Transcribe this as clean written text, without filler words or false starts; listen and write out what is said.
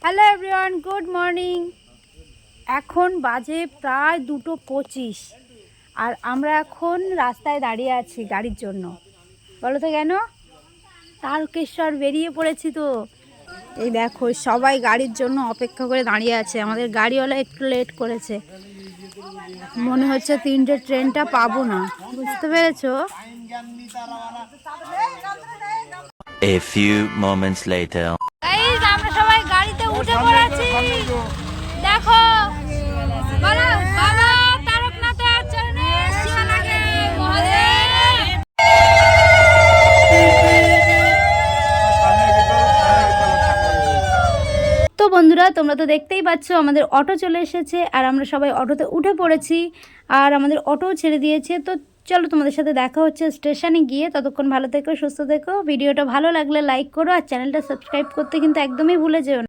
Hello everyone, good morning. এখন বাজে প্রায় 2:25 আর আমরা এখন রাস্তায় দাঁড়িয়ে আছি গাড়ির জন্য। বলো তো কেন? তারকেশ্বর বেরিয়ে পড়েছি তো। এই দেখো সবাই গাড়ির জন্য অপেক্ষা করে দাঁড়িয়ে আছে। আমাদের গাড়িওয়ালা একটু লেট করেছে, মনে হচ্ছে 3টে ট্রেনটা পাবো না। বুঝতে পেরেছো? A few moments later. Guys, আমরা সবাই গাড়িতে উঠে পড়েছি। দেখো, বলো বাবা তারকনাথের চরণে শিবা লাগে মহাদেব। তো বন্ধুরা, তোমরা তো দেখতেই পাচ্ছ আমাদের অটো চলে এসেছে আর আমরা সবাই অটোতে উঠে পড়েছি আর আমাদের অটোও ছেড়ে দিয়েছে। তো চলো, তোমাদের সাথে দেখা হচ্ছে স্টেশনে গিয়ে। ততক্ষণ ভালো থেকো, সুস্থ থেকো। ভিডিওটা ভালো লাগলে লাইক করো আর চ্যানেলটা সাবস্ক্রাইব করতে কিন্তু একদমই ভুলে যেও না।